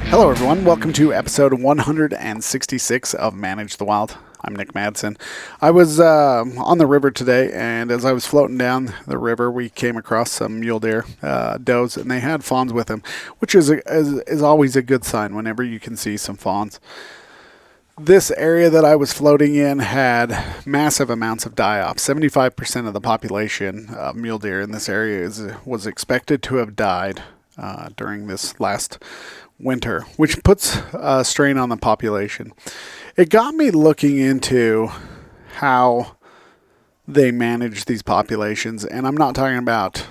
Hello, everyone. Welcome to episode 166 of Manage the Wild. I'm Nick Madsen. I was on the river today, and as I was floating down the river, we came across some mule deer does, and they had fawns with them, which is always a good sign whenever you can see some fawns. This area that I was floating in had massive amounts of die-off. 75% of the population of mule deer in this area was expected to have died during this last winter, which puts a strain on the population. It got me looking into how they manage these populations, and I'm not talking about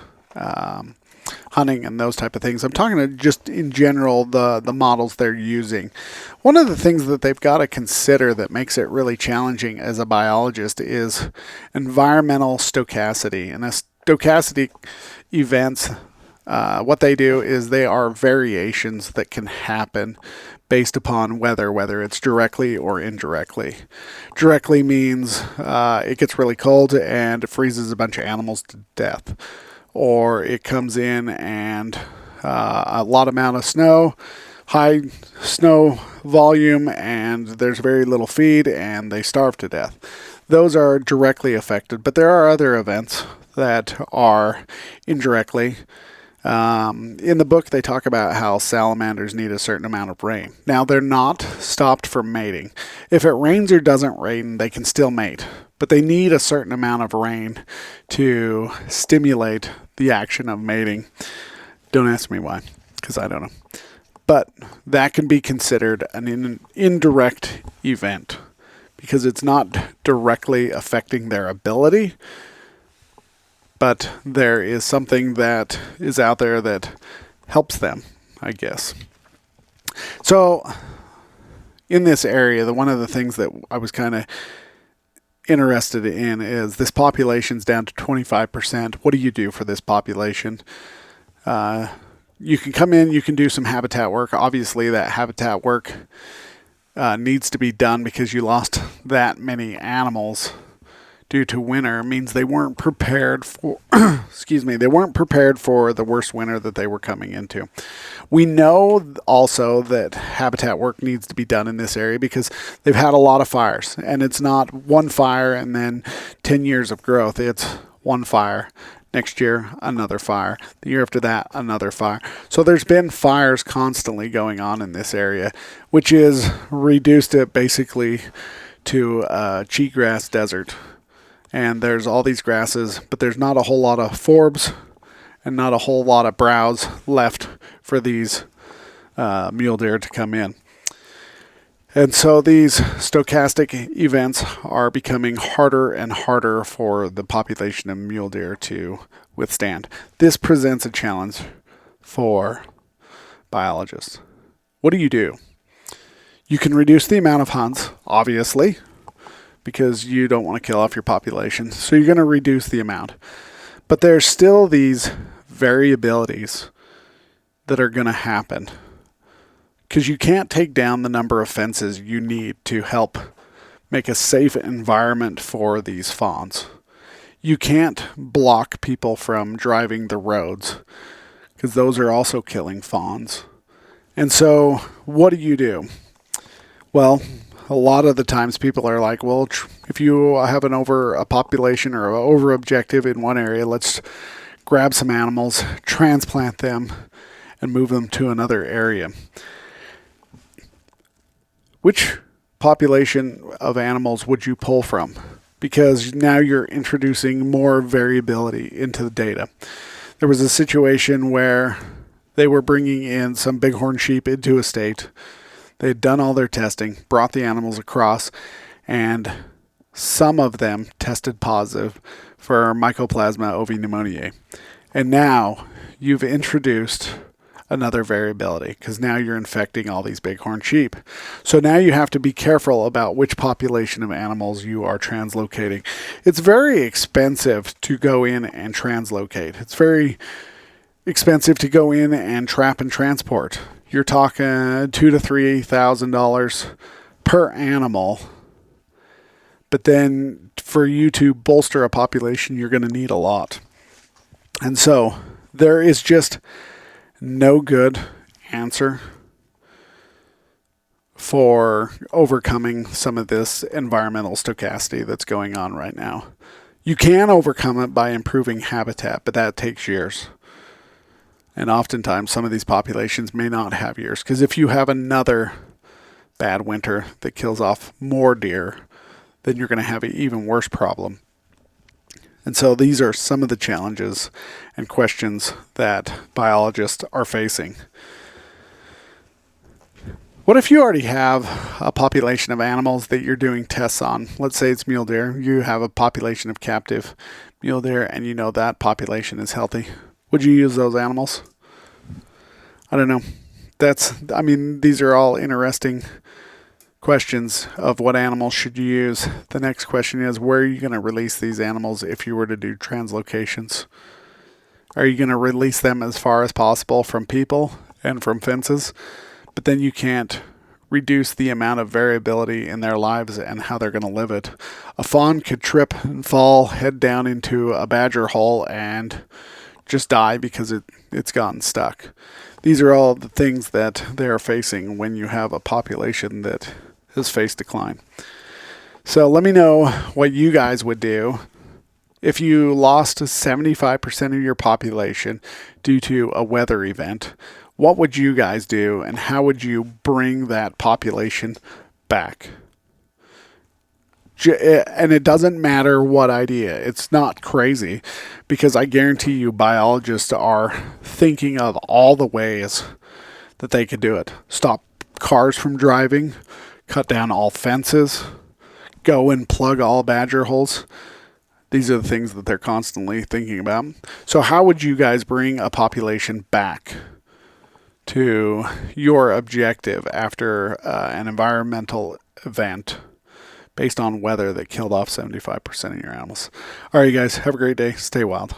hunting and those type of things. I'm talking just in general the models they're using. One of the things that they've got to consider that makes it really challenging as a biologist is environmental stochasticity. And a stochastic events, what they do is they are variations that can happen based upon weather, whether it's directly or indirectly. Directly means it gets really cold and it freezes a bunch of animals to death. Or it comes in and a lot amount of snow, high snow volume, and there's very little feed and they starve to death. Those are directly affected, but there are other events that are indirectly. In the book, they talk about how salamanders need a certain amount of rain. Now, they're not stopped from mating. If it rains or doesn't rain, they can still mate. But they need a certain amount of rain to stimulate the action of mating. Don't ask me why, because I don't know. But that can be considered an indirect event because it's not directly affecting their ability, but there is something that is out there that helps them, I guess. So in this area, one of the things that I was kind of interested in is this population's down to 25%. What do you do for this population? You can come in, you can do some habitat work. Obviously, that habitat work needs to be done because you lost that many animals due to winter. Means they weren't prepared for they weren't prepared for the worst winter that they were coming into. We know also that habitat work needs to be done in this area because they've had a lot of fires, and it's not one fire and then 10 years of growth. It's one fire, next year another fire, the year after that another fire. So there's been fires constantly going on in this area, which is reduced it basically to a cheatgrass desert. And there's all these grasses, but there's not a whole lot of forbs and not a whole lot of browse left for these mule deer to come in. And so these stochastic events are becoming harder and harder for the population of mule deer to withstand. This presents a challenge for biologists. What do? You can reduce the amount of hunts, obviously, because you don't want to kill off your population. So you're going to reduce the amount. But there's still these variabilities that are going to happen because you can't take down the number of fences you need to help make a safe environment for these fawns. You can't block people from driving the roads because those are also killing fawns. And so what do? Well, a lot of the times people are like, well, if you have a population or an over objective in one area, let's grab some animals, transplant them, and move them to another area. Which population of animals would you pull from? Because now you're introducing more variability into the data. There was a situation where they were bringing in some bighorn sheep into a state. They had done all their testing, brought the animals across, and some of them tested positive for Mycoplasma ovinpneumoniae. And now you've introduced another variability because now you're infecting all these bighorn sheep. So now you have to be careful about which population of animals you are translocating. It's very expensive to go in and translocate. It's very expensive to go in and trap and transport. You're talking $2,000 to $3,000 per animal. But then for you to bolster a population, you're going to need a lot. And so there is just no good answer for overcoming some of this environmental stochasticity that's going on right now. You can overcome it by improving habitat, but that takes years. And oftentimes some of these populations may not have years, because if you have another bad winter that kills off more deer, then you're going to have an even worse problem. And so these are some of the challenges and questions that biologists are facing. What if you already have a population of animals that you're doing tests on? Let's say it's mule deer. You have a population of captive mule deer and you know that population is healthy. Would you use those animals? I don't know. These are all interesting questions of what animals should you use. The next question is, where are you going to release these animals if you were to do translocations? Are you going to release them as far as possible from people and from fences? But then you can't reduce the amount of variability in their lives and how they're going to live it. A fawn could trip and fall head down into a badger hole and just die because it's gotten stuck. These are all the things that they're facing when you have a population that has faced decline. So let me know what you guys would do if you lost 75% of your population due to a weather event. What would you guys do, and how would you bring that population back? And it doesn't matter what idea. It's not crazy, because I guarantee you biologists are thinking of all the ways that they could do it. Stop cars from driving, cut down all fences, go and plug all badger holes. These are the things that they're constantly thinking about. So how would you guys bring a population back to your objective after an environmental event based on weather that killed off 75% of your animals? All right, you guys, have a great day. Stay wild.